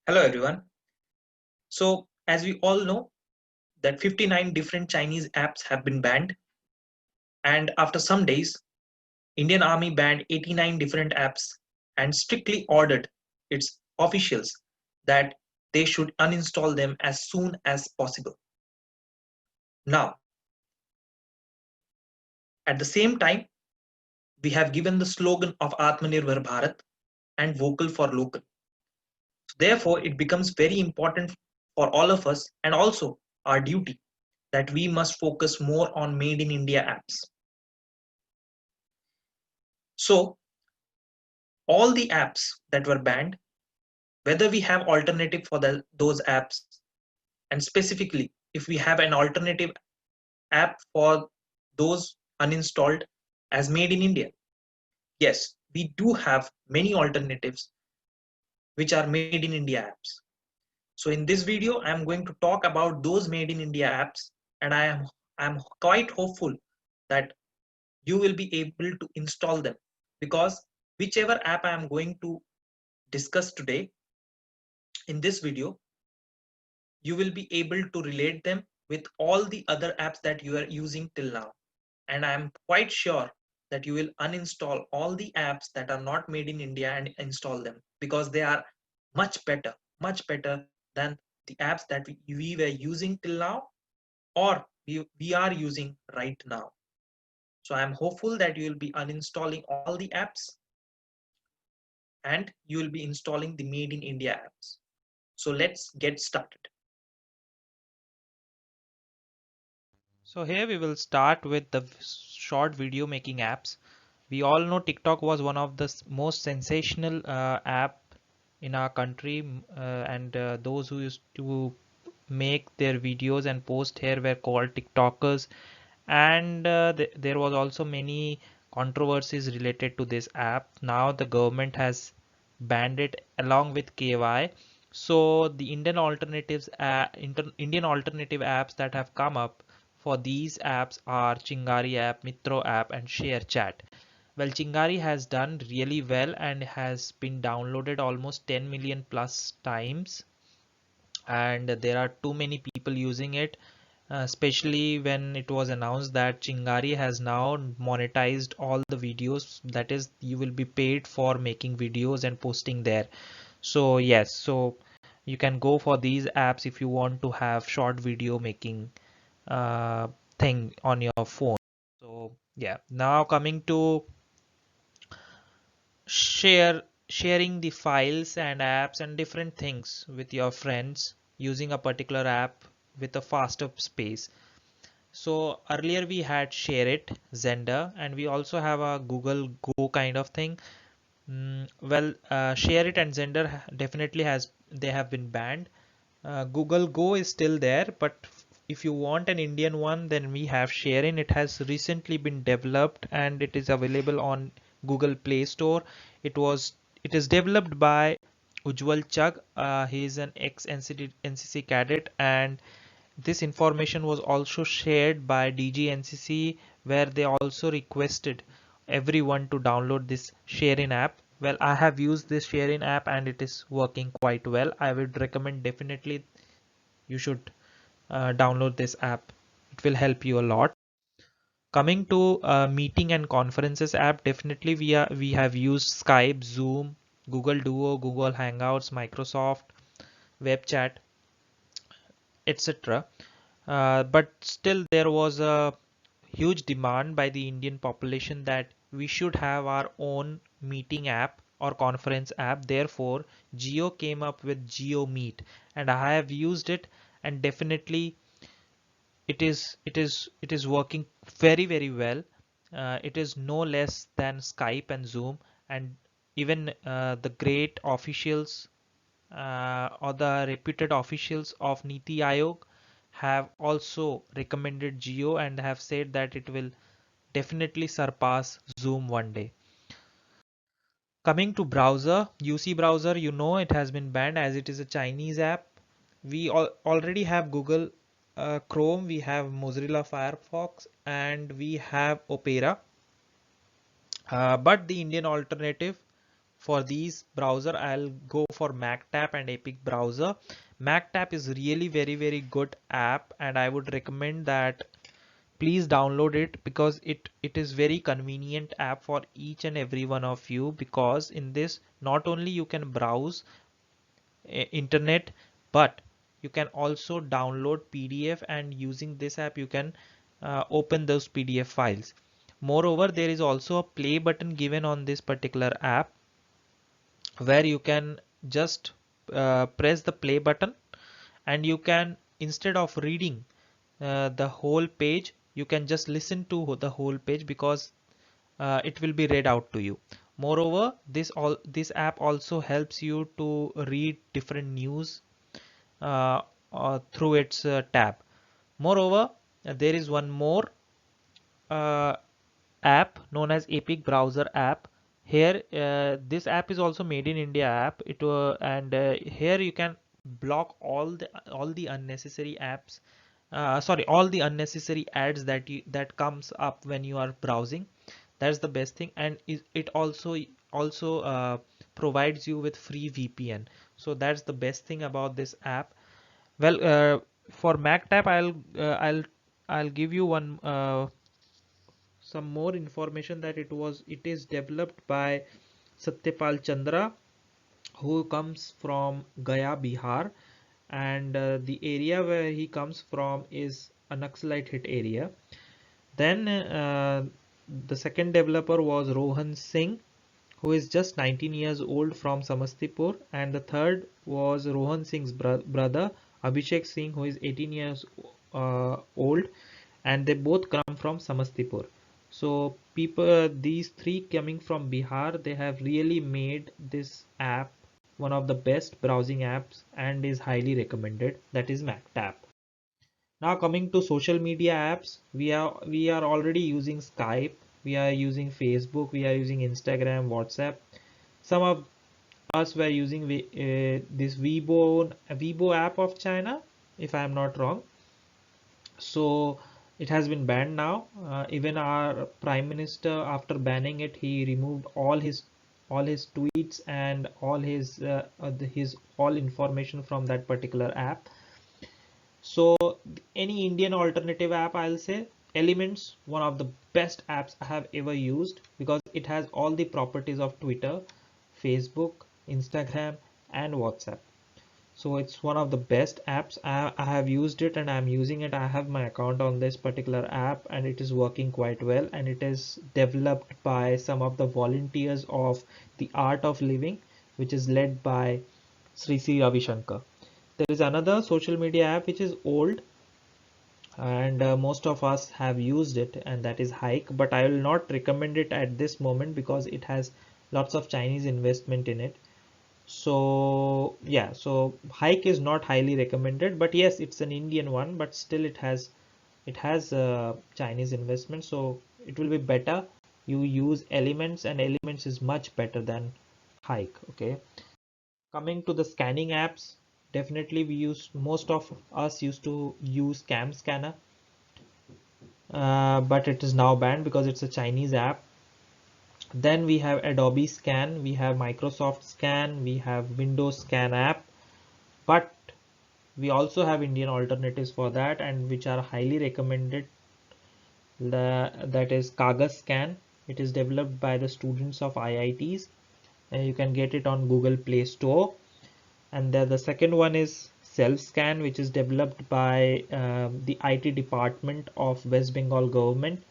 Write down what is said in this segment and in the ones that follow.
Hello everyone. So as we all know that 59 different Chinese apps have been banned, and after some days Indian Army banned 89 different apps and strictly ordered its officials that they should uninstall them as soon as possible. Now, at the same time, we have given the slogan of Atmanirbhar Bharat and vocal for local. Therefore, it becomes very important for all of us and also our duty that we must focus more on made in India apps. So, all the apps that were banned, whether we have alternative for those apps, and specifically if we have an alternative app for those uninstalled as made in India. Yes, we do have many alternatives which are made in India apps. So in this video, I am going to talk about those made in India apps, and I am quite hopeful that you will be able to install them, because whichever app I am going to discuss today in this video, you will be able to relate them with all the other apps that you are using till now. And I am quite sure that you will uninstall all the apps that are not made in India and install them, because they are much better than the apps that we were using till now, or we are using right now. So I am hopeful that you will be uninstalling all the apps and you will be installing the made in India apps. So let's get started. So here we will start with the short video making apps. We all know TikTok was one of the most sensational app in our country, and those who used to make their videos and post here were called TikTokers. And there was also many controversies related to this app. Now the government has banned it along with KY. So the Indian alternative apps that have come up for these apps are Chingari app, Mitro app, and ShareChat. Well, Chingari has done really well and has been downloaded almost 10 million plus times, and there are too many people using it, especially when it was announced that Chingari has now monetized all the videos. That is, you will be paid for making videos and posting there. So yes, so you can go for these apps if you want to have short video making uh, thing on your phone. So yeah, now coming to sharing the files and apps and different things with your friends using a particular app with a faster space. So earlier we had ShareIt, Zender, and we also have a Google Go kind of thing. ShareIt and Zender definitely they have been banned. Google Go is still there, but if you want an Indian one, then we have ShareIn. It has recently been developed and it is available on Google Play Store. It was it is developed by Ujjwal Chugh. He is an ex-NCC cadet, and this information was also shared by DGNCC, where they also requested everyone to download this ShareIn app. Well, I have used this ShareIn app and it is working quite well. I would recommend definitely you should download this app. It will help you a lot. Coming to meeting and conferences app, definitely we have used Skype, Zoom, Google Duo, Google Hangouts, Microsoft Web Chat, etc. But still there was a huge demand by the Indian population that we should have our own meeting app or conference app. Therefore, Geo came up with Geo Meet, and I have used it, and definitely it is working very well. It is no less than Skype and Zoom, and even the great officials or the reputed officials of Niti Aayog have also recommended Geo and have said that it will definitely surpass Zoom one day. Coming to browser, UC browser, you know it has been banned as it is a Chinese app. We already have Google Chrome, we have Mozilla Firefox, and we have Opera. But the Indian alternative for these browser, I'll go for MacTap and Epic Browser. MacTap is really very good app, and I would recommend that please download it, because it is very convenient app for each and every one of you, because in this not only you can browse internet, but you can also download PDF, and using this app you can open those PDF files. Moreover, there is also a play button given on this particular app, where you can just press the play button, and you can, instead of reading the whole page, you can just listen to the whole page, because it will be read out to you. Moreover, this app also helps you to read different news uh, through its tab. Moreover, there is one more uh, app known as Epic Browser app. Here, this app is also made in India app. Here you can block all the unnecessary apps. Sorry, all the unnecessary ads that comes up when you are browsing. That's the best thing, and it also provides you with free VPN. So that's the best thing about this app. Well, for MacTap, I'll give you one some more information, that it is developed by Satyapal Chandra, who comes from Gaya, Bihar, and the area where he comes from is a Naxalite hit area. Then the second developer was Rohan Singh, who is just 19 years old, from Samastipur, and the third was Rohan Singh's brother Abhishek Singh, who is 18 years old, and they both come from Samastipur. So people, these three coming from Bihar, they have really made this app one of the best browsing apps and is highly recommended. That is MacTap. Now coming to social media apps, we are already using Skype, we are using Facebook, we are using Instagram, WhatsApp. Some of us were using this Weibo app of China, if I am not wrong. So it has been banned now. Even our Prime Minister, after banning it, he removed all his tweets and his all information from that particular app. So any Indian alternative app, I'll say Elements, one of the best apps I have ever used, because it has all the properties of Twitter, Facebook, Instagram, and WhatsApp. So it's one of the best apps. I have used it and I'm using it. I have my account on this particular app and it is working quite well, and it is developed by some of the volunteers of the Art of Living, which is led by Sri C. Ravi Shankar. There is another social media app which is old, and most of us have used it, and that is Hike, but I will not recommend it at this moment because it has lots of Chinese investment in it. So yeah, so Hike is not highly recommended, but yes, it's an Indian one, but still it has Chinese investment, so it will be better you use Elements, and Elements is much better than Hike. Okay, coming to the scanning apps, definitely most of us used to use Cam Scanner, but it is now banned because it's a Chinese app. Then we have Adobe Scan, we have Microsoft Scan, we have Windows Scan app, but we also have Indian alternatives for that, and which are highly recommended. That is Kagas Scan. It is developed by the students of IITs, and you can get it on Google Play Store. And the second one is Self Scan, which is developed by the IT department of West Bengal government.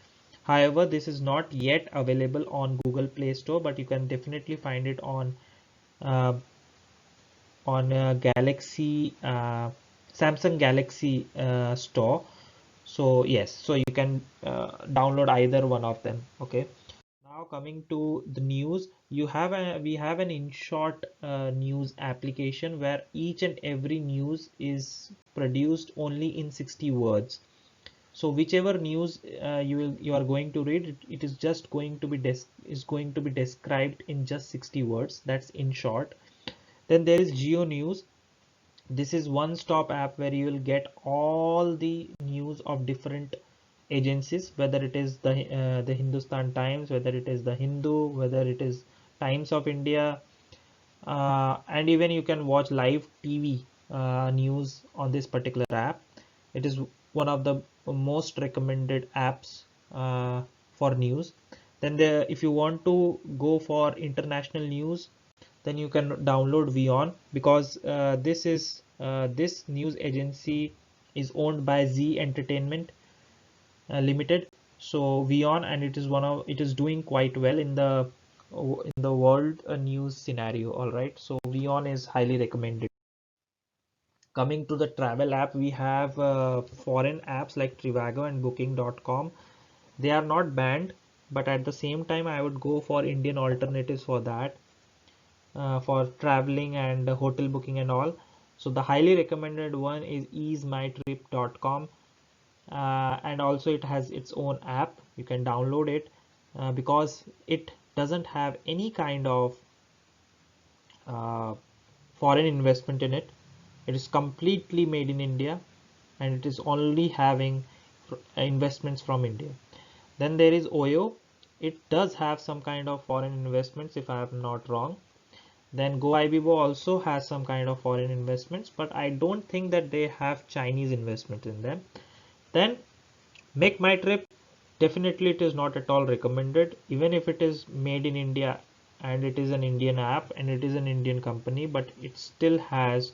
However, this is not yet available on Google Play Store, but you can definitely find it uh, on Galaxy Samsung Galaxy store. So yes, so you can download either one of them. Okay. Now coming to the news, we have an InShot news application where each and every news is produced only in 60 words. So whichever news you are going to read, it is just going to be described in just 60 words. That's InShot. Then there is Geo News. This is one-stop app where you will get all the news of different agencies, whether it is the Hindustan Times, whether it is the Hindu, whether it is Times of India, and even you can watch live TV news on this particular app. It is one of the most recommended apps for news. Then if you want to go for international news, then you can download Vion, because this news agency is owned by Z Entertainment Limited. So Vion, and it is doing quite well in the world news scenario. All right, so Vion is highly recommended. Coming to the travel app, we have foreign apps like Trivago and Booking.com. They are not banned, but at the same time, I would go for Indian alternatives for that, for traveling and hotel booking and all. So the highly recommended one is easemytrip.com, and also it has its own app. You can download it because it doesn't have any kind of uh, foreign investment in it. It is completely made in India, and it is only having investments from India. Then there is Oyo. It does have some kind of foreign investments, if I am not wrong. Then GoIbibo also has some kind of foreign investments, but I don't think that they have Chinese investment in them. Then Make My Trip, definitely it is not at all recommended, even if it is made in India and it is an Indian app and it is an Indian company, but it still has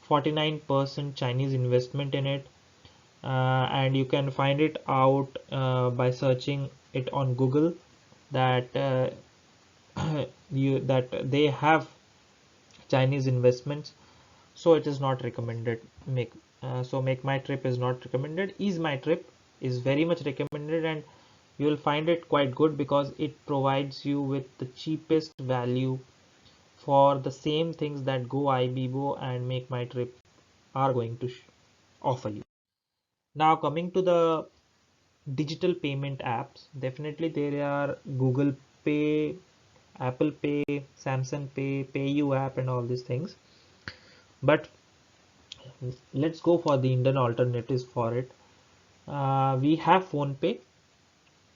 49% Chinese investment in it. And you can find it out by searching it on Google, that that they have Chinese investments, so it is not recommended. Make My Trip is not recommended. Ease My Trip is very much recommended, and you will find it quite good because it provides you with the cheapest value for the same things that GoIbibo and Make My Trip are going to offer you. Now coming to the digital payment apps, definitely there are Google Pay, Apple Pay, Samsung Pay, PayU app, and all these things. But let's go for the Indian alternatives for it. We have PhonePe,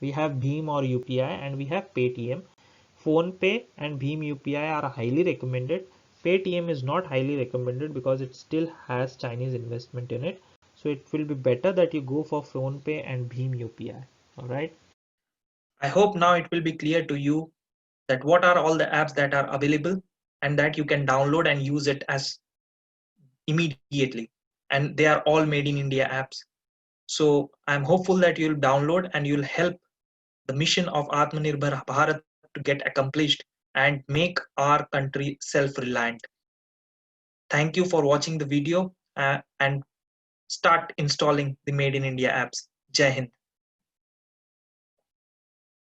we have Bheem or UPI, and we have Paytm. PhonePe and Bheem UPI are highly recommended. Paytm is not highly recommended because it still has Chinese investment in it. So it will be better that you go for PhonePe and Bheem UPI. All right. I hope now it will be clear to you that what are all the apps that are available and that you can download and use it as immediately. And they are all made in India apps. So I'm hopeful that you'll download and you'll help the mission of Atmanirbhar Bharat to get accomplished and make our country self-reliant. Thank you for watching the video and start installing the Made in India apps. Jai Hind.